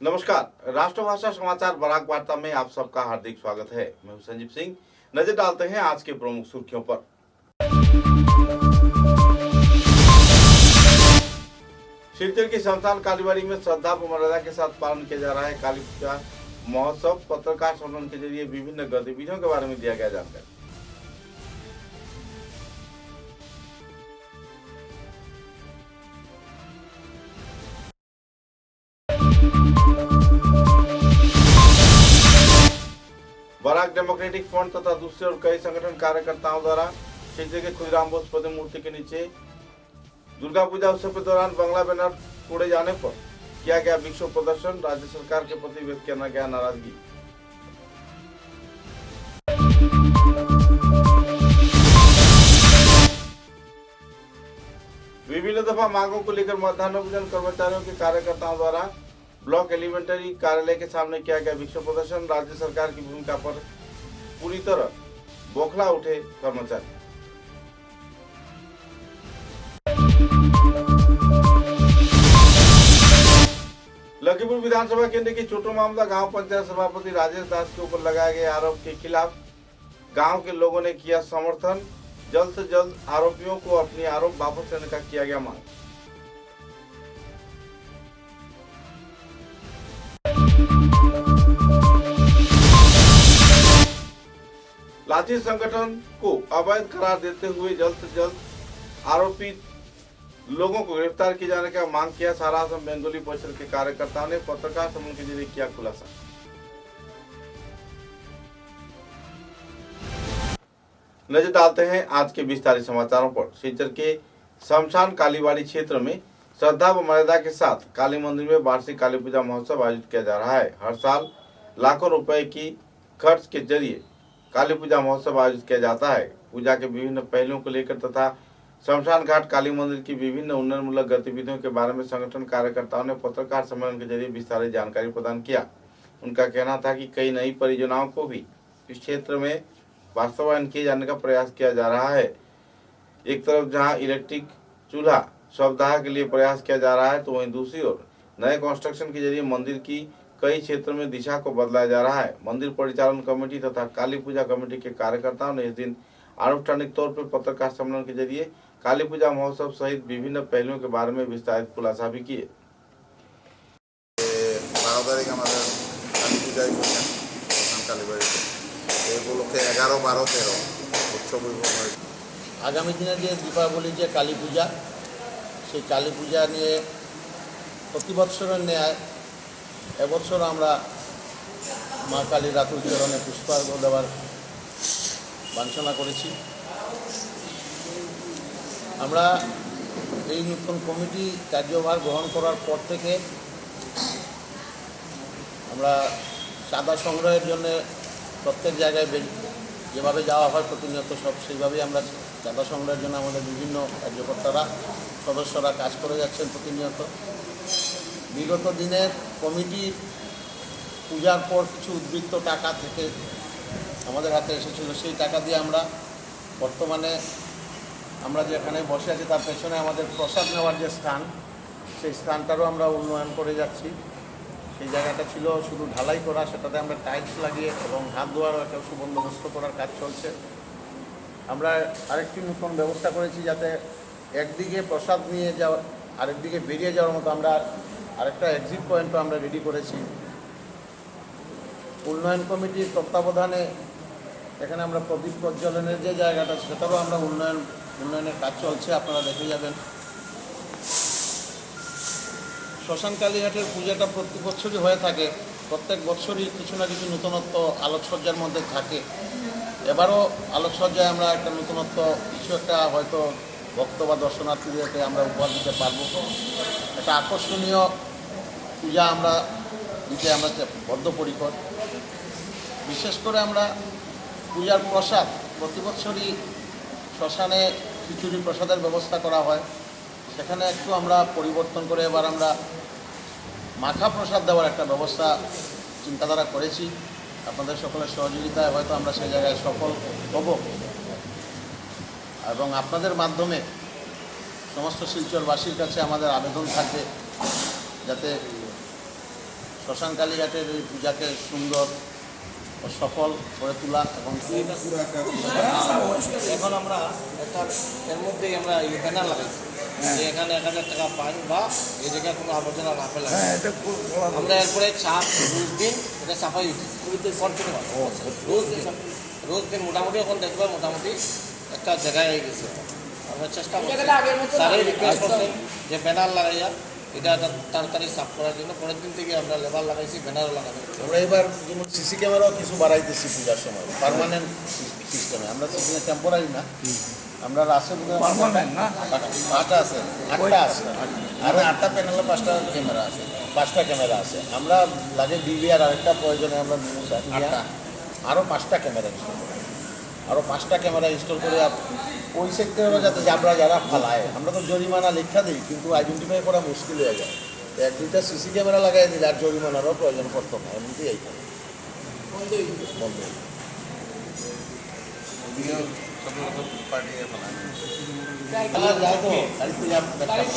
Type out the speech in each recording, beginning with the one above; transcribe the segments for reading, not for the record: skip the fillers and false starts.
नमस्कार, राष्ट्रभाषा समाचार बराक वार्ता में आप सबका हार्दिक स्वागत है। मैं हूं संजीव सिंह। नजर डालते हैं आज के प्रमुख सुर्खियों पर। सिलचर की शमशान कालीबाड़ी में श्रद्धा व मर्यादा के साथ पालन किया जा रहा है काली पूजा महोत्सव। पत्रकार सम्मेलन के जरिए विभिन्न गतिविधियों के बारे में दिया गया जानकारी। बराक डेमोक्रेटिक फ्रंट तथा दूसरे और कई संगठन कार्यकर्ताओं द्वारा सिलचर के खुदीराम बोस प्रतिमूर्ति के नीचे दुर्गा पूजा उत्सव के दौरान बंगला बैनर तोड़े जाने पर किया गया विक्षोभ प्रदर्शन। राज्य सरकार के प्रति व्यक्त किया गया नाराजगी। विभिन्न दफा मांगों को लेकर मध्याह्न भोजन कर्मचारियों के कार्यकर्ताओं द्वारा ब्लॉक एलिमेंट्री कार्यालय के सामने किया गया विक्षोभ प्रदर्शन। राज्य सरकार की भूमिका पर पूरी तरह बौखला उठे कर्मचारी। लखीमपुर विधानसभा केंद्र की छोटो मामला गांव पंचायत सभापति राजेश दास के ऊपर लगाए गए आरोप के खिलाफ गांव के लोगों ने किया समर्थन। जल्द से जल्द आरोपियों को अपनी आरोप वापस लेने का किया गया मांग। लाठी संगठन को अवैध करार देते हुए जल्द से जल्द आरोपित लोगों को गिरफ्तार किए जाने का मांग किया। सारा असम बेंगोली परिषद के कार्यकर्ताओं ने पत्रकार सम्मेलन के जरिए किया खुलासा। नजर डालते हैं आज के विस्तारित समाचारों पर। सिलचर के शमशान कालीबाड़ी क्षेत्र में श्रद्धा व मर्यादा के साथ काली मंदिर में वार्षिक काली पूजा महोत्सव आयोजित किया जा रहा है। हर साल लाखों रुपए की खर्च के जरिए काली पूजा महोत्सव आयोजित किया जाता है। पूजा के विभिन्न पहलुओं को लेकर तथा शमशान घाट काली मंदिर की विभिन्न उन्नयनमूलक गतिविधियों के बारे में संगठन कार्यकर्ताओं ने पत्रकार सम्मेलन के जरिए विस्तारित जानकारी प्रदान किया। उनका कहना था कि कई नई परियोजनाओं को भी इस क्षेत्र में वास्तवायन किए जाने का प्रयास किया जा रहा है। एक तरफ जहां इलेक्ट्रिक चूल्हा शवदाह के लिए प्रयास किया जा रहा है, तो वहीं दूसरी ओर नए कंस्ट्रक्शन के जरिए मंदिर की कई क्षेत्र में दिशा को बदलाया जा रहा है। मंदिर परिचालन कमेटी तथा काली पूजा कमेटी के कार्यकर्ताओं ने इस दिन आनुष्ठानिक तौर पर पत्रकार सम्मेलन के जरिए काली पूजा महोत्सव सहित विभिन्न पहलुओं के बारे में विस्तारित खुलासा भी किए। आगामी दिन दीपावली काली पूजा से काली पूजा निये प्रति बछर न्याय এবছর আমরা মা কালীর রাতুল চরণে পুষ্পার্ঘ দেওয়ার বাঞ্ছনা করেছি। আমরা এই নতুন কমিটি কার্যভার গ্রহণ করার পর থেকে আমরা চাঁদা সংগ্রহের জন্য প্রত্যেক জায়গায় যেভাবে যাওয়া হয় প্রতিনিয়ত সব সেইভাবেই আমরা চাঁদা সংগ্রহের জন্য আমাদের বিভিন্ন কার্যকর্তারা সদস্যরা কাজ করে যাচ্ছেন প্রতিনিয়ত। বিগত দিনের কমিটির পূজার পর কিছু উদ্বৃত্ত টাকা থেকে আমাদের হাতে এসেছিল, সেই টাকা দিয়ে আমরা বর্তমানে আমরা যেখানে বসে আছি তার পেছনে আমাদের প্রসাদ নেওয়ার যে স্থান, সেই স্থানটারও আমরা উন্নয়ন করে যাচ্ছি। সেই জায়গাটা ছিল শুধু ঢালাই করা, সেটাতে আমরা টাইলস লাগিয়ে এবং হাত ধোয়ারও একটা সুবন্দোবস্ত করার কাজ চলছে। আমরা আরেকটি নতুন ব্যবস্থা করেছি যাতে একদিকে প্রসাদ নিয়ে যাওয়া আরেকদিকে বেরিয়ে যাওয়ার মতো আমরা আরেকটা এক্সিট পয়েন্টও আমরা রেডি করেছি। উন্নয়ন কমিটির তত্ত্বাবধানে এখানে আমরা প্রদীপ প্রজ্বলনের যে জায়গাটা সেটারও আমরা উন্নয়নের কাজ চলছে, আপনারা দেখে যাবেন। শ্মশান কালীঘাটের পূজাটা প্রতি বছরই হয়ে থাকে, প্রত্যেক বছরই কিছু না কিছু নতুনত্ব আলোকসজ্জার মধ্যে থাকে। এবারও আলোকসজ্জায় আমরা একটা নতুনত্ব কিছু একটা হয়তো ভক্ত বা দর্শনার্থীদেরকে আমরা উপহার দিতে পারবো। একটা আকর্ষণীয় পূজা আমরা দিতে আমরা বদ্ধপরিকর। বিশেষ করে আমরা পূজার প্রসাদ প্রতি বছরই শ্মশানে খিচুড়ি প্রসাদের ব্যবস্থা করা হয়, সেখানে একটু আমরা পরিবর্তন করে এবার আমরা মাখা প্রসাদ দেওয়ার একটা ব্যবস্থা চিন্তাধারা করেছি। আপনাদের সকলের সহযোগিতায় হয়তো আমরা সেই জায়গায় সফল হব এবং আপনাদের মাধ্যমে সমস্ত শিলচরবাসীর কাছে আমাদের আবেদন থাকবে যাতে শ্মশান কালীঘাটের এই পূজাকে সুন্দর ও সফল করে তোলা এবং এখন আমরা একটা এর মধ্যেই আমরা এই ব্যানার লাগাইছি যে এখানে 1000 টাকা পান বা এই জায়গায় কোনো আবর্জনা না ফেলা আমরা এরপরে রোজ দিন এটা সাফাই রোজ দিন মোটামুটি এখন দেখবে মোটামুটি একটা জায়গায় হয়ে গেছে আমরা চেষ্টা করছি স্যারের রিকোয়েস্ট করছেন যে ব্যানার লাগাইয়া এটা তাড়াতাড়ি সাফ করার জন্য পরের দিন থেকে আমরা লেবার লাগাইছি ব্যানারও লাগানো আমরা এবার যেমন সিসি ক্যামেরাও কিছু বাড়াইতেছি পূজার সময় পার্মানেন্ট সিস্টেমে আমরা সিসি টেম্পোরারি না আমরা আছে আটটা আছে আর 8টা প্যানেলে 5টা ক্যামেরা আছে 5টা ক্যামেরা আছে আমরা লাগে ডিভিআর আরেকটা প্রয়োজনে আমরা আরও 5টা ক্যামেরা ইনস্টল করি আরও 5টা ক্যামেরা ইনস্টল করে ওই সেক্টরেও যাতে আমরা যারা ফালায় আমরা তো জরিমানা লেখা দিই কিন্তু আইডেন্টিফাই করা মুশকিল হয়ে যায় 1-2টা সিসি ক্যামেরা লাগাই দিলে আর জরিমানারও প্রয়োজন পড়তো না এমনিতেই এইখানে বন্ধ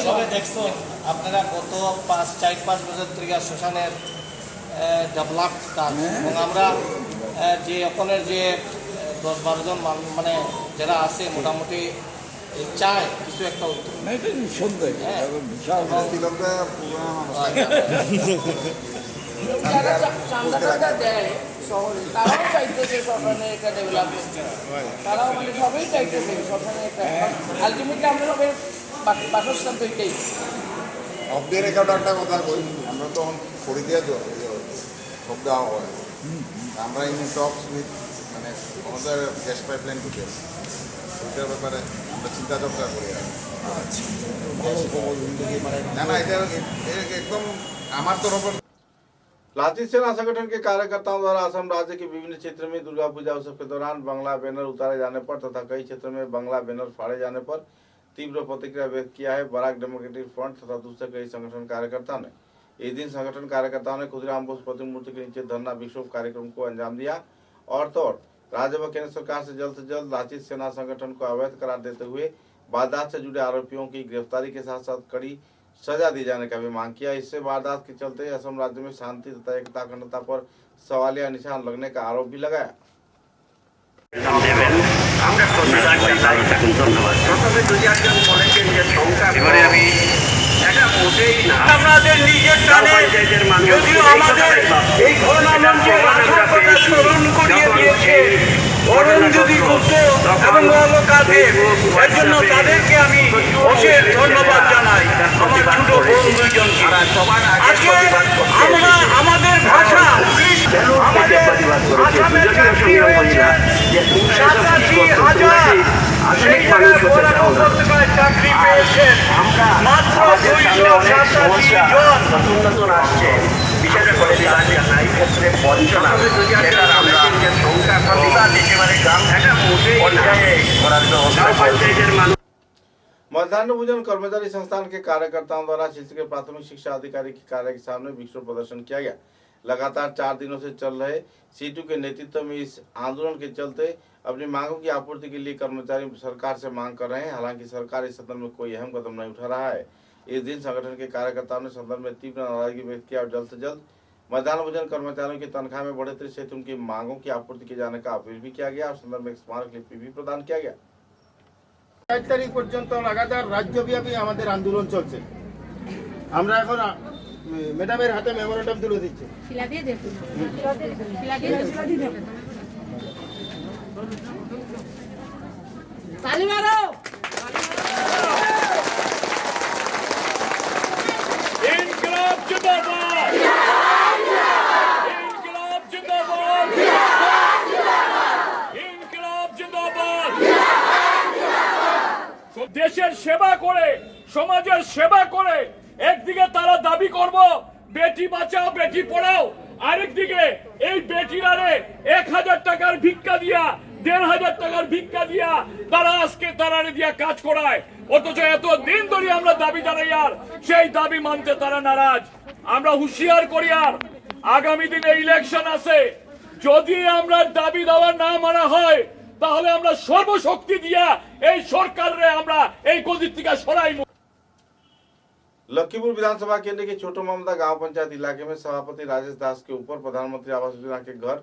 সবাই দেখছো আপনারা গত 4-5 বছর থেকে শ্মশানের ডেভেলপ কাজ এবং আমরা যে ওখানের যে 10-12 জন মানে যারা আছে মোটামুটি চায় কিছু একটা যারা চাঁদা দেয় শহরে তারাও চাইতেছে শ্মশানে একটা ডেভেলপমেন্ট তারাও মানে সবাই চাইতেছে শ্মশানে একটা আলটিমেটলি আমরা সবাই বাসস্থান তো এটাই অব্দের একটা কথা বলি আমরা তো খড়ি দিয়ে সব দেওয়া হয় আমরা ইন টকস উইথ মানে আমাদের গ্যাস পাইপলাইন ঢুকে ওইটার ব্যাপারে আমরা চিন্তা চর্চা করি না না এটা एकदम আমার তরফ लाठी सेना संगठन के कार्यकर्ताओं द्वारा असम राज्य के विभिन्न क्षेत्र में दुर्गा पूजा उत्सव के दौरान बंगला बैनर उतारे जाने पर तथा कई क्षेत्रों में बंगला बैनर फाड़े जाने पर तीव्र प्रतिक्रिया व्यक्त किया है बराक डेमोक्रेटिक फ्रंट तथा दूसरे कई संगठन कार्यकर्ताओं ने। इस दिन संगठन कार्यकर्ताओं ने खुदराम बोस प्रतिमूर्ति के नीचे धरना विक्षोभ कार्यक्रम को अंजाम दिया और तो राज्य व केंद्र सरकार से जल्द लाठी सेना संगठन को अवैध करार देते हुए वारदात से जुड़े आरोपियों की गिरफ्तारी के साथ साथ कड़ी सजा दी जाने का भी मांग किया। इससे वारदात के चलते असम राज्य में शांति तथा एकता अखंडता पर सवालिया निशान लगने का आरोप भी लगाया। আমাদের নিজের টানে যদিও আমাদের এই ঘটনামন্ত্রে স্মরণ করিয়ে দিয়েছে অরুণজ্যোতি গুপ্ত এবং কাদের এর জন্য তাদেরকে আমি অশেষ ধন্যবাদ জানাই আমার ছোট বোন দুইজনকে। আজকে আমরা আমাদের ভাষা আমাদের আসামের চাকরি হয়েছে 87,000 সেই জায়গায় বরাক উপত্যকায় চাকরি পেয়েছেন মাত্র 287 জন। নতুন আসছে বিশেষ করে এই ক্ষেত্রে বঞ্চনা সেটার আমরা সংখ্যা প্রতিবাদ একেবারে গ্রাম পর্যায়ে করার জন্য मध्याह्न भोजन कर्मचारी संस्थान के कार्यकर्ताओं द्वारा क्षेत्र के प्राथमिक शिक्षा अधिकारी के कार्यालय के सामने विक्षोभ प्रदर्शन किया गया। लगातार 4 दिनों से चल रहे सीटू के नेतृत्व में इस आंदोलन के चलते अपनी मांगों की आपूर्ति के लिए कर्मचारी सरकार से मांग कर रहे हैं। हालांकि सरकार इस सदन में कोई अहम कदम नहीं उठा रहा है। इस दिन संगठन के कार्यकर्ताओं ने सदन में तीव्र नाराजगी व्यक्त किया और जल्द से जल्द मध्याह्न भोजन कर्मचारियों की तनख्वाह में बढ़ोतरी सहित उनकी मांगों की आपूर्ति किए जाने का अपील भी किया गया और संदर्भ में एक स्मारक लिपि भी प्रदान किया गया। 4 তারিখ পর্যন্ত লাগাতার রাজ্যব্যাপী আমাদের আন্দোলন চলছে। আমরা এখন ম্যাডামের হাতে মেমোরেন্ডাম তুলে দিচ্ছি। শিলা দিয়ে দেখুন। তালি মারো। ইনকিলাব জিন্দাবাদ, ইনকিলাব জিন্দাবাদ, ইনকিলাব জিন্দাবাদ। দেশের সেবা করে সমাজের সেবা করে একদিকে তারা দাবি করব বেটি বাঁচাও বেটি পড়াও, আরেকদিকে এই বেটিরারে 1000 টাকার ভিক্ষা দিয়া 1500 টাকার ভিক্ষা দিয়া তারা আজকে তারারে দিয়া কাজ করায়। অথচ এত দিন ধরে আমরা দাবি জানাই আর সেই দাবি মানতে তারা নারাজ। আমরা হুঁশিয়ার করি আর আগামী দিনে ইলেকশন আছে, যদি আমরা দাবি দেওয়া না মানা হয় তাহলে আমরা সর্বশক্তি দিয়া এই সরকারে আমরা এই গদি থেকে সরাই। लखीपुर विधानसभा केंद्र के छोटो मामदा गांव पंचायत इलाके में सभापति राजेश दास के ऊपर प्रधानमंत्री आवास योजना के घर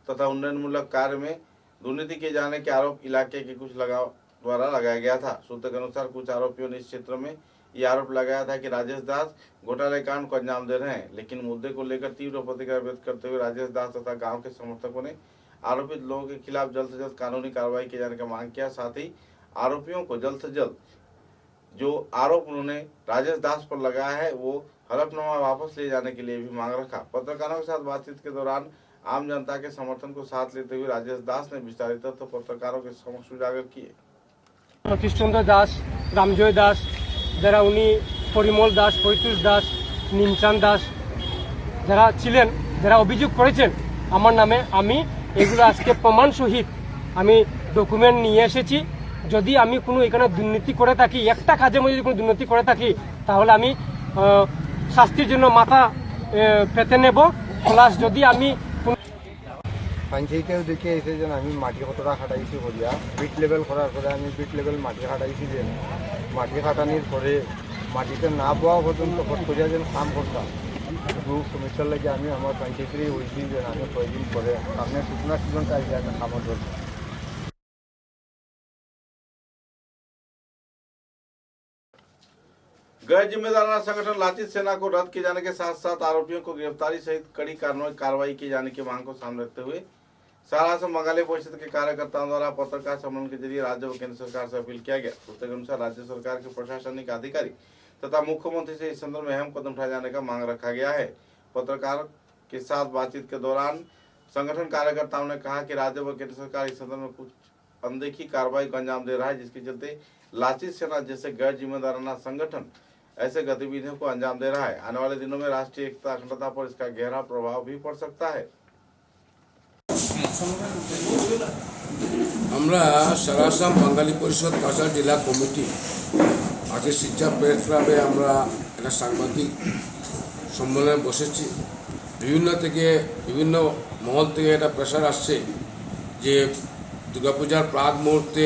तथा उन्नयनमूलक कार्य में दुर्नीति किए जाने के आरोप इलाके के कुछ द्वारा लगाया गया था। सूत्र के अनुसार कुछ आरोपियों ने इस क्षेत्र में ये आरोप लगाया था कि राजेश दास घोटाले कांड को अंजाम दे रहे हैं, लेकिन मुद्दे को लेकर तीव्र प्रतिक्रिया व्यक्त करते हुए राजेश दास तथा गाँव के समर्थकों ने आरोपित लोगों के खिलाफ जल्द से जल्द कानूनी कार्रवाई किए जाने का मांग किया। साथ ही आरोपियों को जल्द से जल्द जो आरोप उन्होंने राजेश दास पर लगाया है वो हलफनामा वापस ले जाने के लिए भी मांग रखा। पत्रकारों के साथ बातचीत के दौरान आम जनता के समर्थन को साथ लेते हुए राजेश दास ने विस्तारित तथ्य पत्रकारों के समक्ष उजागर किए। সতীশচন্দ্র দাস, রামজয় দাস, যারা উনি পরিমল দাস, পৈতুষ দাস, নিমচান দাস যারা ছিলেন, যারা অভিযোগ করেছেন আমার নামে, আমি এগুলো আজকে প্রমাণ সহিত আমি ডকুমেন্ট নিয়ে এসেছি। যদি আমি কোনো এখানে দুর্নীতি করে থাকি, একটা কাজের মধ্যে যদি কোনো দুর্নীতি করে থাকি, তাহলে আমি শাস্তির জন্য মাথা পেতে নেব। প্লাস যদি আমি পঞ্চায়েতেও দেখে এসেছেন আমি মাটি কতটা খাটাইছি করিয়া বিট লেভেল করার পরে আমি বিট লেভেল মাটি খাটাইছি, যে মাটি খাটানির পরে মাটিতে না পাওয়া পর্যন্ত কত করিয়া যেন কাম করতাম। শুধু সমস্যার লাগে আমি আমার পঞ্চায়েতেরই হয়েছি যে আমি কয়েকদিন পরে সামনে শুকনা সিজনটা আসলে আমি খামার ধরছি। गैर जिम्मेदाराना संगठन लाचित सेना को रद्द किए जाने के साथ साथ आरोपियों को गिरफ्तारी सहित कड़ी कार्रवाई किए जाने की मांग को सामने रखते हुए सारा असम बंगाली परिषद के कार्यकर्ताओं द्वारा पत्रकार सम्मेलन के जरिए राज्य व केंद्र सरकार से अपील किया गया। सूत्र के अनुसार राज्य सरकार के प्रशासनिक अधिकारी तथा मुख्यमंत्री से इस संदर्भ में अहम कदम उठाए जाने का मांग रखा गया है। पत्रकार के साथ बातचीत के दौरान संगठन कार्यकर्ताओं ने कहा कि राज्य व केंद्र सरकार इस संदर्भ में कुछ अनदेखी कार्रवाई को अंजाम दे रहा है, जिसके चलते लाचित सेना जैसे गैर जिम्मेदाराना संगठन ऐसे गतिविधियों को अंजाम दे रहा है। आने वाले दिनों में राष्ट्रीय एकता अखंडता पर इसका गहरा प्रभाव भी पड़ सकता है। আমরা সারা আসাম বাঙালি পরিষদ কাছাড় জেলা কমিটি আজকে শিক্ষা প্রেস ক্লাবে আমরা একটা সাংবাদিক সম্মেলনে বসেছি। বিভিন্ন মহল থেকে একটা প্রেশার আসছে যে দুর্গাপূজার প্রাক মুহূর্তে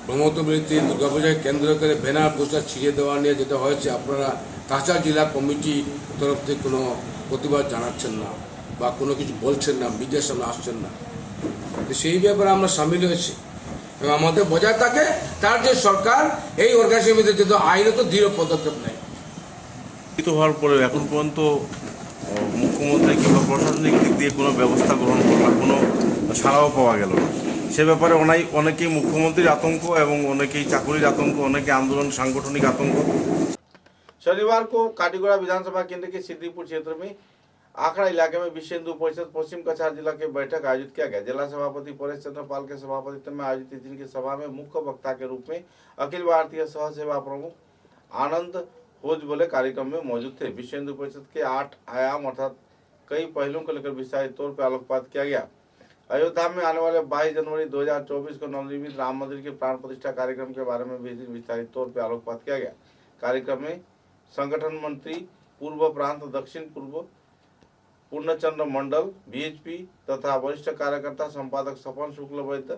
ব্রহ্মত্ববৃত্তি দুর্গাপূজাকে কেন্দ্র করে ব্যানার পোস্টার ছিঁড়ে দেওয়া নিয়ে যেটা হয়েছে, আপনারা কাছাড় জেলা কমিটির তরফ থেকে কোনো প্রতিবাদ জানাচ্ছেন না বা কোনো কিছু বলছেন না, মিডিয়ার সামনে আসছেন না। সেই ব্যাপারে আমরা সামিল হয়েছি এবং আমাদের বজায় থাকে তার যে সরকার এই অর্গানাইজেশনের যে আইনত দৃঢ় পদক্ষেপ নেয়। হওয়ার পরে এখন পর্যন্ত মুখ্যমন্ত্রী কিংবা প্রশাসনিক দিক দিয়ে কোনো ব্যবস্থা গ্রহণ করবার কোনো ছাড়াও পাওয়া গেল না। সে ব্যাপারে অনেকেই মুখ্যমন্ত্রীর আতঙ্ক এবং অনেকেই চাকুরির আতঙ্ক, অনেকে आंदोलन सांगठनिक आतंक। शनिवार को काटीगोड़ा विधानसभा केंद्र के सिद्दीपुर क्षेत्र में आखड़ा इलाके में विश्व हिंदू परिषद पश्चिम कछार जिला के बैठक आयोजित किया गया। जिला सभापति परेश चंद्र पाल के सभापतित्व में आयोजित इस दिन की सभा में मुख्य वक्ता के रूप में अखिल भारतीय सह सेवा प्रमुख आनंद होजबोले कार्यक्रम में मौजूद थे। विश्व हिंदू परिषद के 8 आयाम अर्थात कई पहलुओं को लेकर विस्तारित तौर पर आलोकपात किया गया। अयोध्या में आने वाले 22 जनवरी 2024 को नवनिर्मित राम मंदिर के प्राण प्रतिष्ठा कार्यक्रम के बारे में भी विस्तारित तौर पर आलोकपात किया गया। कार्यक्रम में संगठन मंत्री पूर्व प्रांत दक्षिण पूर्व पूर्णचंद्र मंडल बीएचपी तथा वरिष्ठ कार्यकर्ता संपादक सपन शुक्ल वैद्य,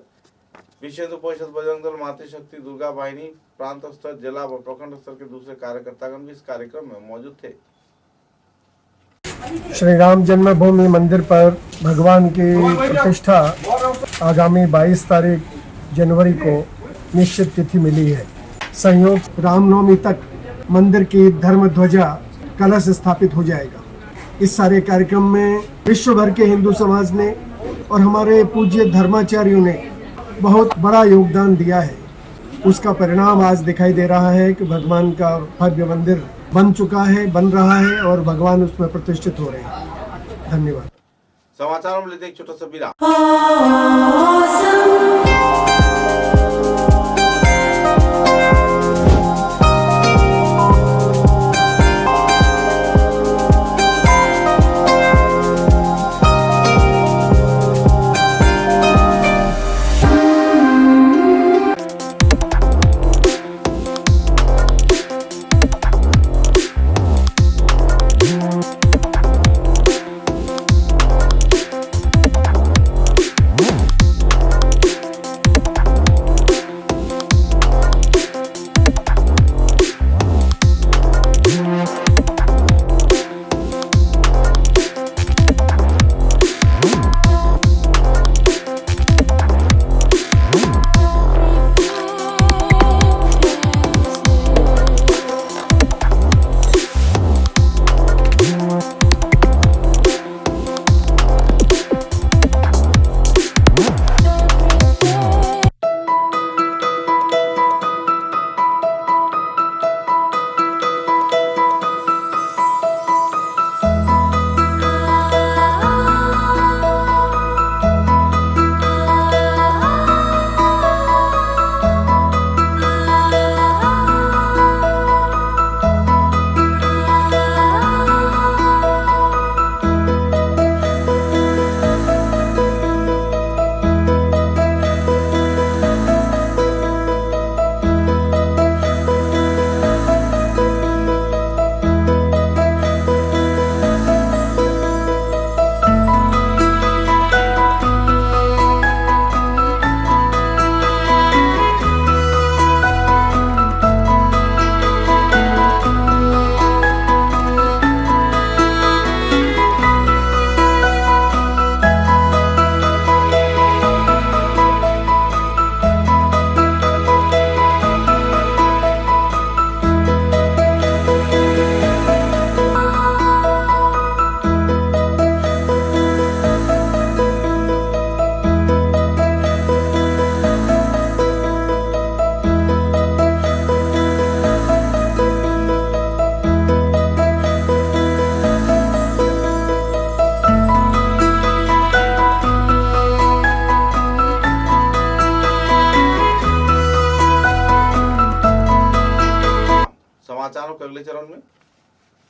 विश्व हिंदू परिषद बजरंग दल, मातृशक्ति, दुर्गा वाहिनी, प्रांत स्तर, जिला व प्रखंड स्तर के दूसरे कार्यकर्तागण भी इस कार्यक्रम में मौजूद थे। श्री राम जन्मभूमि मंदिर पर भगवान की प्रतिष्ठा आगामी 22 तारीख जनवरी को निश्चित तिथि मिली है। संयोग रामनवमी तक मंदिर की धर्म ध्वजा कलश स्थापित हो जाएगा। इस सारे कार्यक्रम में विश्व भर के हिंदू समाज ने और हमारे पूज्य धर्माचार्यों ने बहुत बड़ा योगदान दिया है। उसका परिणाम आज दिखाई दे रहा है कि भगवान का भव्य मंदिर बन चुका है, बन रहा है और भगवान उसमें प्रतिष्ठित हो रहे हैं। धन्यवाद। समाचारों में लेते एक छोटा सा विराम।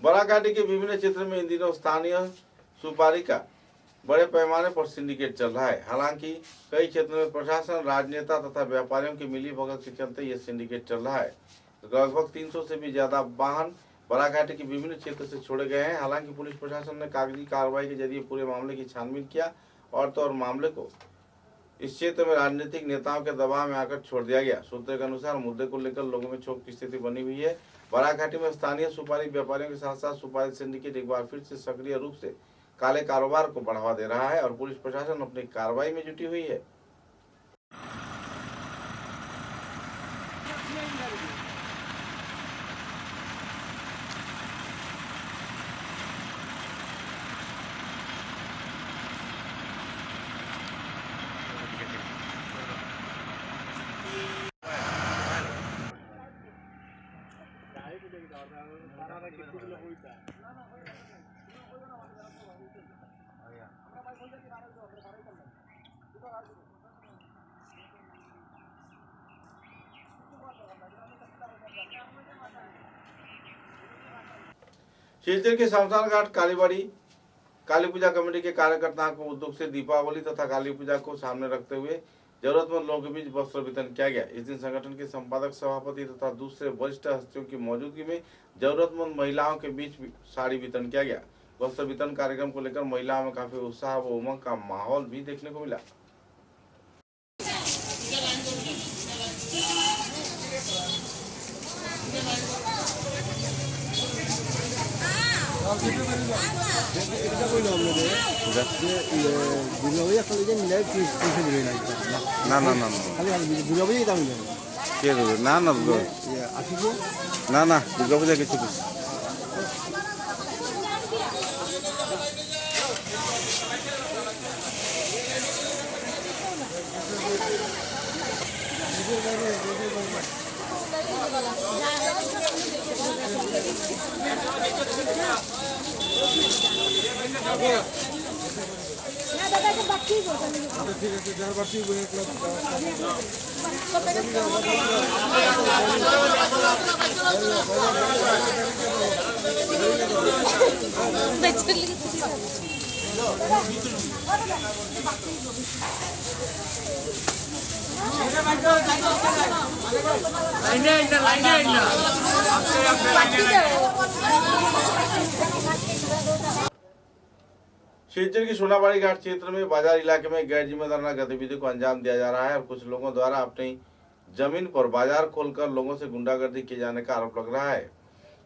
बराघाटी के विभिन्न क्षेत्रों में इन दिनों स्थानीय सुपारी का बड़े पैमाने पर सिंडिकेट चल रहा है। हालांकि कई क्षेत्रों में प्रशासन, राजनेता तथा व्यापारियों की मिली भगत के चलते यह सिंडिकेट चल रहा है। लगभग 300 से भी ज्यादा वाहन बराघाटी के विभिन्न क्षेत्र से छोड़े गए हैं। हालांकि पुलिस प्रशासन ने कागजी कार्रवाई के जरिए पूरे मामले की छानबीन किया और तो और मामले को इस क्षेत्र में राजनीतिक नेताओं के दबाव में आकर छोड़ दिया गया। सूत्रों के अनुसार मुद्दे को लेकर लोगों में क्षोभ की स्थिति बनी हुई है। बराघाटी में स्थानीय सुपारी व्यापारियों के साथ साथ सुपारी सिंडिकेट एक बार फिर से सक्रिय रूप से काले कारोबार को बढ़ावा दे रहा है और पुलिस प्रशासन अपनी कार्रवाई में जुटी हुई है। शिलचर के शमशान घाट कालीबाड़ी काली पूजा कमेटी के कार्यकर्ताओं को उद्योग से दीपावली तथा काली पूजा को सामने रखते हुए जरूरतमंद लोगों के बीच वस्त्र वितरण किया गया। इस दिन संगठन के संपादक, सभापति तथा दूसरे वरिष्ठ हस्तियों की मौजूदगी में जरूरतमंद महिलाओं के बीच साड़ी वितरण किया गया। वस्त्र वितरण कार्यक्रम को लेकर महिलाओं में काफी उत्साह व उमंग का माहौल भी देखने को मिला। না না না কে দেবে? না না না না দুর্গা পূজা কিছু কিছু शिलचर की सोनाबाड़ी घाट क्षेत्र में बाजार इलाके में गैर जिम्मेदाराना गतिविधियों को अंजाम दिया जा रहा है और कुछ लोगों द्वारा अपनी जमीन पर बाजार खोलकर लोगों से गुंडागर्दी किए जाने का आरोप लग रहा है।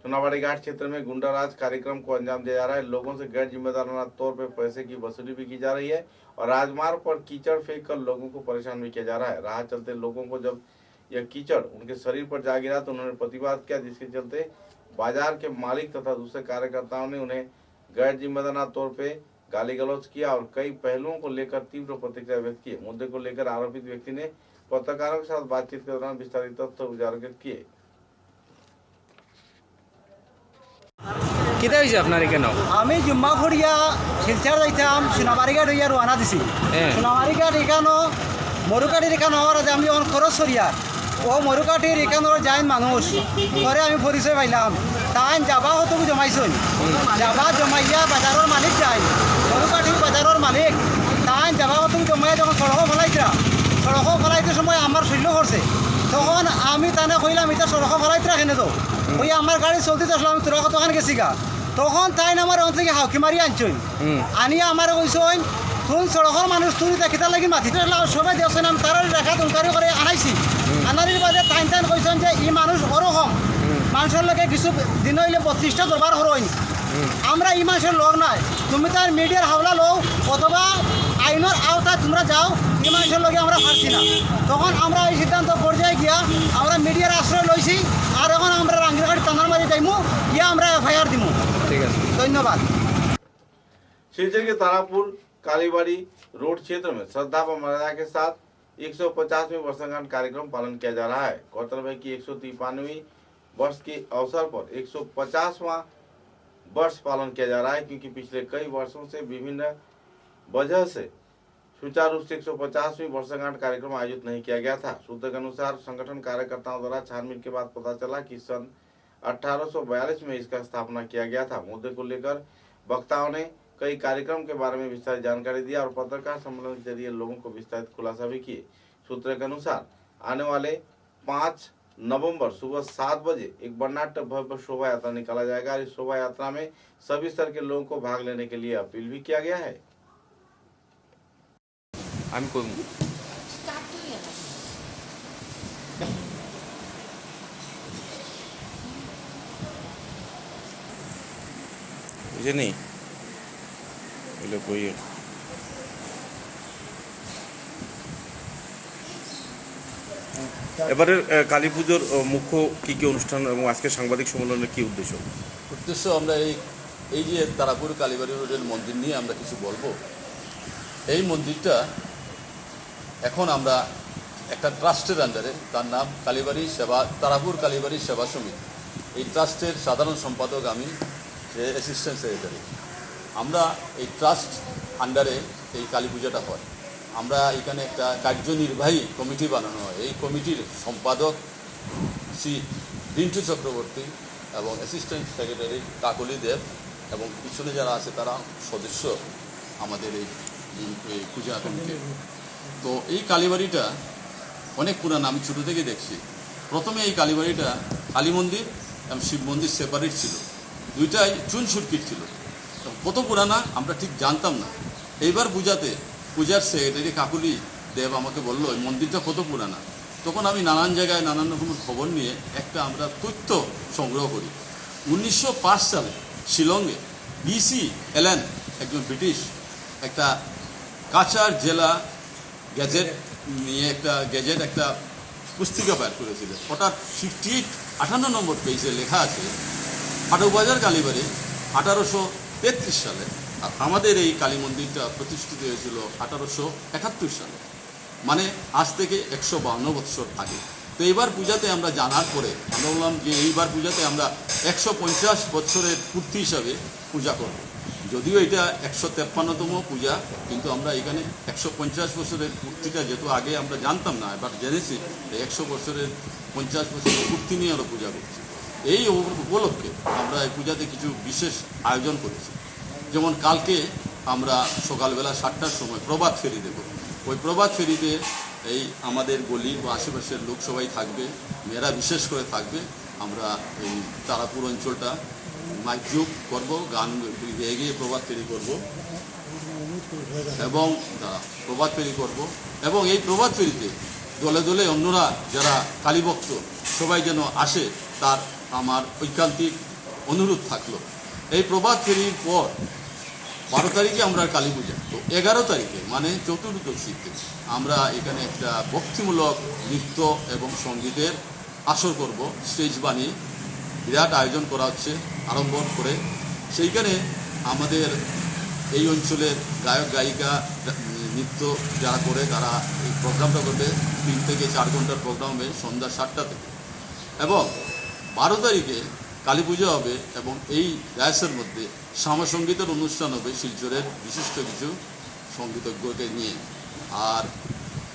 सोनाबाड़ी घाट क्षेत्र में गुंडाराज कार्यक्रम को अंजाम दिया जा रहा है। लोगों से गैर जिम्मेदाराना तौर पर पैसे की वसूली भी की जा रही है और राजमार्ग पर कीचड़ फेंक कर लोगों को परेशान भी किया जा रहा है। राह चलते लोगों को जब यह कीचड़ उनके शरीर पर जा गिरा तो उन्होंने प्रतिवाद किया, जिसके चलते बाजार के मालिक तथा दूसरे कार्यकर्ताओं ने उन्हें गैर जिम्मेदाराना तौर पर गाली गलौज किया और कई पहलुओं को लेकर तीव्र प्रतिक्रिया व्यक्त की। मुद्दे को लेकर आरोपित व्यक्ति ने पत्रकारों के साथ बातचीत के दौरान विस्तारित तथ्य उजागर किए। कितना হইছে আপনার এখানে? আমি জুম্মা ফড়িয়া শিলচর যাইতাম, সোনাবাড়িঘাট হইয়া রওনা দিছি। সোনাবাড়িঘাট এখানো মরুকাটির এখানে হওয়ার আগে আমি যখন খরচ সরিয়া ও মরুকাটির এখানোর যাইন মানুষ পরে আমি পরিচয় পাইলাম। তাই যাবা হতো জমাইছই, যাবা জমাইয়া বাজারের মালিক যাই, মরুকাটির বাজারের মালিক তাই যাবা হতো জমাইয়া যখন সড়ক ফেলাইতে সময় আমার শৈল্য করছে, তখন আমি তানে কইলাম এটা সড়ক ফেলাইতে রাখেনে তো ওই আমার গাড়ি চলতে আসলাম, আমি তোরা কতখান গেছি গা। তখন তাই আমার অন্ত থেকে হাউকি মারি আনছই, আনিয়া আমার কইছই তুন সড়কের মানুষ তুই দেখিতে লাগি মাটিতে সবাই দেখছেন আমি তার রেখা তুলকারি করে আনাইছি। আনারির বাদে টাইম কইছেন যে ই মানুষ ওরকম মানুষের লোকে কিছু দিন হইলে 32টা দরবার হরইন, আমরা ই মানুষের লোক নাই, তুমি তার মিডিয়ার হাওলা লও অথবা আইনের আওতায় তোমরা যাও, ই মানুষের লোকে আমরা পারছি না। তখন আমরা এই সিদ্ধান্ত পর্যায়ে গিয়া আমরা মিডিয়ার আশ্রয় লইছি আর এখন আমরা রাঙ্গিরঘাট থানার মাঝে যাইমু, গিয়া আমরা এফআইআর দিমু। ঠিক আছে, ধন্যবাদ। शिलचर के तारापुर कालीबाड़ी रोड क्षेत्र में श्रद्धा व मर्यादा के साथ 150वें वर्षगांठ कार्यक्रम पालन किया जा रहा है। गौरतलब है कि 153वें वर्ष के अवसर पर 150वां वर्ष पालन किया जा रहा है, क्योंकि पिछले कई वर्षों से विभिन्न वजह से सुचारू रूप से 150वीं वर्षगांठ कार्यक्रम आयोजित नहीं किया गया था। सूत्रों के अनुसार संगठन कार्यकर्ताओं द्वारा छानबीन के बाद पता चला कि सन 1842 में इसका स्थापना किया गया था। मुद्दे को लेकर वक्ताओं ने कई कार्यक्रम के बारे में विस्तारित जानकारी दिया और पत्रकार सम्मेलन के जरिए लोगों को विस्तारित खुलासा भी किए। सूत्रों के अनुसार आने वाले 5 नवंबर सुबह 7 बजे एक वर्णाढ्य भव्य शोभा यात्रा निकाला जाएगा। इस शोभा यात्रा में सभी स्तर के लोगों को भाग लेने के लिए अपील भी किया गया है। नहीं कोई এবারের কালী পুজোর মুখ্য কি কি অনুষ্ঠান এবং আজকে সাংবাদিক সম্মেলনের কি উদ্দেশ্য আমরা এই যে তারাপুর কালীবাড়ি রোডের মন্দির নিয়ে আমরা কিছু বলবো। এই মন্দিরটা এখন আমরা একটা ট্রাস্টের আন্ডারে, তার নাম কালীবাড়ি সেবা তারাপুর কালীবাড়ি সেবা সমিতি। এই ট্রাস্টের সাধারণ সম্পাদক আমি, অ্যাসিস্ট্যান্ট সেক্রেটারি। আমরা এই ট্রাস্ট আন্ডারে এই কালী পূজাটা হয়। আমরা এখানে একটা কার্যনির্বাহী কমিটি বানানো হয়। এই কমিটির সম্পাদক শ্রী রিন্টু চক্রবর্তী এবং অ্যাসিস্ট্যান্ট সেক্রেটারি কাকলি দেব এবং পিছনে যারা আছে তারা সদস্য আমাদের এই পূজা কমিটির। তো এই কালীবাড়িটা অনেক পুরানো, আমি ছোটো থেকে দেখছি। প্রথমে এই কালীবাড়িটা কালী মন্দির এবং শিব মন্দির সেপারেট ছিল, দুইটাই চুন সুরকিট ছিল। কত পুরানা আমরা ঠিক জানতাম না। এইবার পূজার সেক্রেটারি কাকুলি দেব আমাকে বললো এই মন্দিরটা কত পুরানা। তখন আমি নানান জায়গায় নানান রকমের খবর নিয়ে একটা আমরা তথ্য সংগ্রহ করি। 1905 সালে শিলংয়ে বিসি এলেন, একজন ব্রিটিশ, একটা কাছাড় জেলা গ্যাজেট নিয়ে একটা পুস্তিকা বের করেছিলেন। ওটা 58 নম্বর পেজে লেখা আছে হাটবাজার কালীবাড়ি 1833 সালে। আর আমাদের এই কালী মন্দিরটা প্রতিষ্ঠিত হয়েছিল 1871 সালে, মানে আজ থেকে 152 বছর আগে। তো এইবার পূজাতে আমরা জানার পরে আমরা বললাম যে এইবার পূজাতে আমরা 150 বছরের পূর্তি হিসাবে পূজা করব। যদিও এটা 153তম পূজা, কিন্তু আমরা এখানে 150 বছরের পূর্তিটা যেহেতু আগে আমরা জানতাম না, এবার জেনেছি 150 বছরের পূর্তি নিয়ে আমরা পূজা করছি। এই উপলক্ষে আমরা এই পূজাতে কিছু বিশেষ আয়োজন করেছি। যেমন কালকে আমরা সকালবেলা 7টার সময় প্রভাত ফেরি দেব। ওই প্রভাত ফেরিতে এই আমাদের গলি বা আশেপাশের লোক সবাই থাকবে, মেয়েরা বিশেষ করে থাকবে। আমরা এই তারাপুর অঞ্চলটা মাইকযোগ করবো, গান গেয়ে গিয়ে প্রভাত ফেরি করবো এবং এই প্রভাত ফেরিতে দলে দলে অন্যরা যারা কালীভক্ত সবাই যেন আসে, তার আমার ঐকান্তিক অনুরোধ থাকলো। এই প্রভাত ফেরির পর 12 তারিখে আমরা কালী পূজা, তো 11 তারিখে মানে চতুর্দশীতে আমরা এখানে একটা ভক্তিমূলক নৃত্য এবং সঙ্গীতের আসর করব। স্টেজ বানিয়ে বিরাট আয়োজন করা হচ্ছে আরম্ভ করে। সেইখানে আমাদের এই অঞ্চলের গায়ক গায়িকা নৃত্য যারা করে তারা এই প্রোগ্রামটা করবে। 3 থেকে 4 ঘন্টার প্রোগ্রাম হবে সন্ধ্যা 7টা থেকে। এবং 12 তারিখে কালী পুজো হবে এবং এই ডায়াসের মধ্যে শ্যামাসঙ্গীতের অনুষ্ঠান হবে শিলচরের বিশিষ্ট কিছু সঙ্গীতজ্ঞকে নিয়ে। আর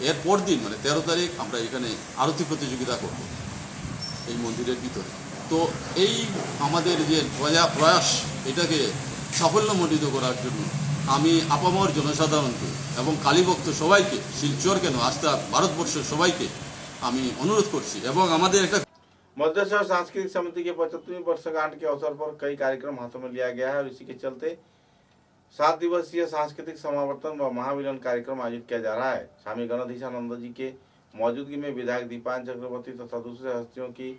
এর পর দিন মানে 13 তারিখ আমরা এখানে আরতি প্রতিযোগিতা করব এই মন্দিরের ভিতরে। তো এই আমাদের যে প্রয়াস এটাকে সাফল্যমণ্ডিত করার জন্য আমি আপামর জনসাধারণকে এবং কালীভক্ত সবাইকে, শিলচর কেন আস্থা ভারতবর্ষের সবাইকে আমি অনুরোধ করছি। এবং আমাদের একটা मध्यशहर सांस्कृतिक समिति के 75वीं वर्षगांठ के अवसर पर कई कार्यक्रम हाथों में लिया गया है और इसी के चलते 7 दिवसीय सांस्कृतिक समावर्तन व महामिलन कार्यक्रम आयोजित किया जा रहा है। स्वामी गणधीशानंद जी के मौजूदगी में विधायक दीपान चक्रवर्ती तथा दूसरे हस्तियों की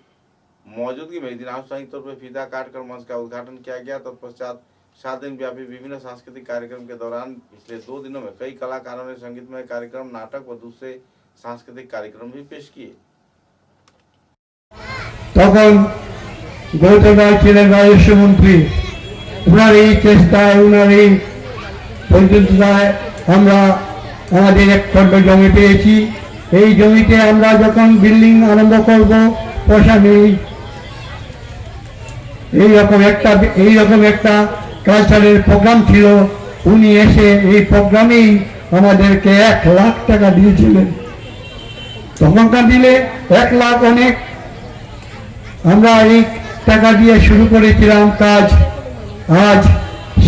मौजूदगी में दिनांक संयुक्त तौर पर फीता काटकर मंच का उद्घाटन किया गया। तत्पश्चात 7 दिन व्यापी विभिन्न सांस्कृतिक कार्यक्रम के दौरान पिछले 2 दिनों में कई कलाकारों ने संगीतमय कार्यक्रम, नाटक व दूसरे सांस्कृतिक कार्यक्रम भी पेश किए। তখন গৌতম রায় ছিলেন রাজস্ব মন্ত্রী। ওনার এই চেষ্টায়, ওনার এই পরিচিততায় আমরা আমাদের এক খণ্ড জমি পেয়েছি। এই জমিতে আমরা যখন বিল্ডিং আরম্ভ করব পয়সা নেই। এইরকম একটা কালচারের প্রোগ্রাম ছিল। উনি এসে এই প্রোগ্রামেই আমাদেরকে 1 লাখ টাকা দিয়েছিলেন। তখনকার দিলে 1 লাখ অনেক। আমরা এই টাকা দিয়ে শুরু করেছিলাম কাজ আজ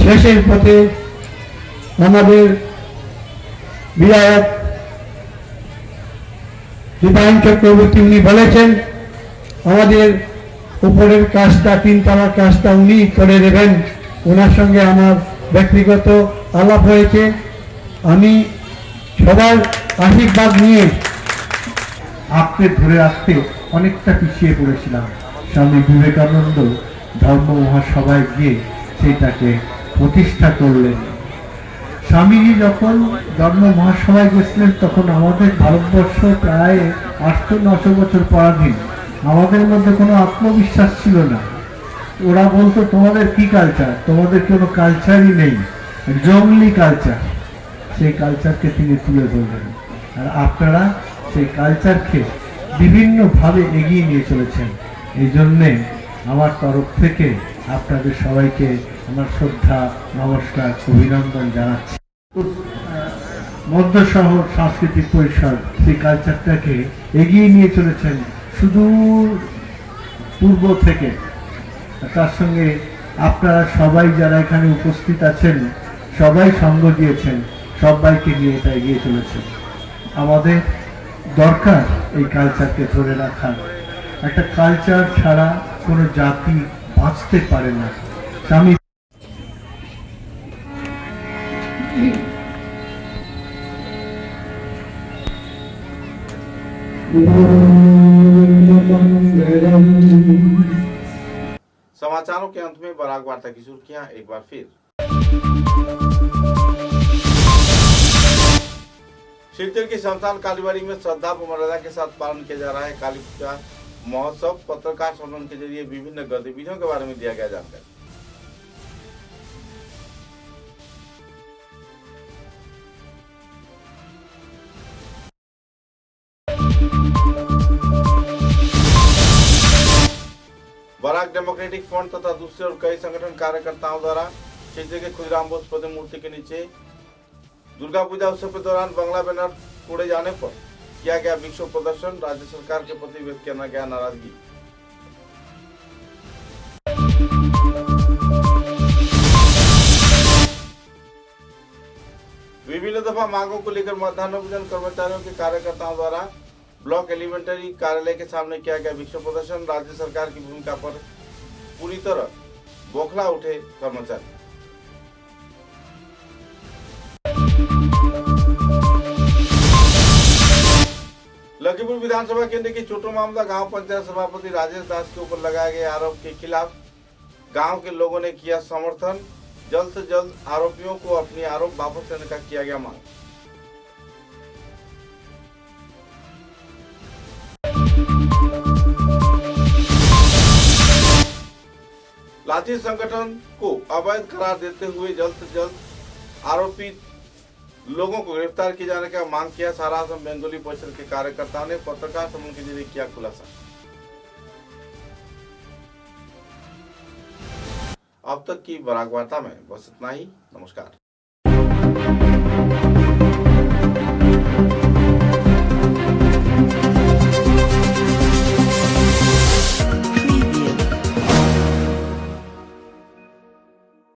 শেষের পথে। আমাদের বিধায়ক দীপায়ন চক্রবর্তী উনি বলেছেন আমাদের উপরের কাজটা, তিনতলার কাজটা উনি করে দেবেন। ওনার সঙ্গে আমার ব্যক্তিগত আলাপ হয়েছে। আমি সবার আশীর্বাদ নিয়ে আঁকড়ে ধরে রাখতে অনেকটা পিছিয়ে পড়েছিলাম। স্বামী বিবেকানন্দ ধর্ম মহাসভায় গিয়ে সেটাকে প্রতিষ্ঠা করলেন। স্বামীজি যখন ধর্ম মহাসভায় গেছিলেন তখন আমাদের ভারতবর্ষ প্রায় 800-900 বছর পরাধীন। আমাদের মধ্যে কোনো আত্মবিশ্বাস ছিল না। ওরা বলতো তোমাদের কি কালচার, তোমাদের কোনো কালচারই নেই, জঙ্গলি কালচার। সেই কালচারকে তিনি তুলে ধরলেন, আর আপনারা সেই কালচারকে বিভিন্নভাবে এগিয়ে নিয়ে চলেছেন। এই জন্যে আমার তরফ থেকে আপনাদের সবাইকে আমার শ্রদ্ধা, নমস্কার, অভিনন্দন জানাচ্ছি। মধ্য শহর সাংস্কৃতিক পরিষদ সেই কালচারটাকে এগিয়ে নিয়ে চলেছেন সুদূর পূর্ব থেকে। তার সঙ্গে আপনারা সবাই যারা এখানে উপস্থিত আছেন সবাই সঙ্গ দিয়েছেন, সবাইকে নিয়ে এটা এগিয়ে চলেছেন। আমাদের দরকার এই কালচারকে ধরে রাখার। একটা কালচার ছাড়া কোনো জাতি বাঁচতে পারে না। স্বামী समाचारों के अंत में बराक वार्ता की सुर्खियां एक बार फिर। शिवचर की शमशान कालीबाड़ी में श्रद्धा व मर्यादा के साथ पालन किया जा रहा है काली पूजा महोत्सव। पत्रकार सम्मेलन के जरिए विभिन्न गतिविधियों के बारे में दिया गया जानकारी। बराक डेमोक्रेटिक फ्रंट तथा दूसरे और कई संगठन कार्यकर्ताओं द्वारा शिवचर के खुदराम बोस प्रतिमूर्ति के नीचे दुर्गा पूजा उत्सव के दौरान बंगला बैनर तोड़े जाने पर किया गया विक्षोभ प्रदर्शन। राज्य सरकार के प्रति व्यक्त किया गया नाराजगी। विभिन्न दफा मांगों को लेकर मध्याह्न भोजन कर्मचारियों के कार्यकर्ताओं द्वारा ब्लॉक एलिमेंटरी कार्यालय के सामने किया गया विक्षोभ प्रदर्शन। राज्य सरकार की भूमिका पर पूरी तरह बौखला उठे कर्मचारी। लखीमपुर विधानसभा केंद्र की चोटो मामला गांव पंचायत सभापति राजेश दास के ऊपर लगाए गए आरोप के खिलाफ गांव के लोगों ने किया समर्थन। जल्द से जल्द आरोपियों को अपनी आरोप वापस लेने का किया गया मांग। लाठी संगठन को अवैध करार देते हुए जल्द से जल्द आरोपित लोगों को गिरफ्तार किए जाने का मांग किया। सारा असम बेंगोली परिषद के कार्यकर्ताओं ने पत्रकार सम्मेलन के जरिए किया खुलासा। अब तक की बराक वार्ता में बस इतना ही। नमस्कार।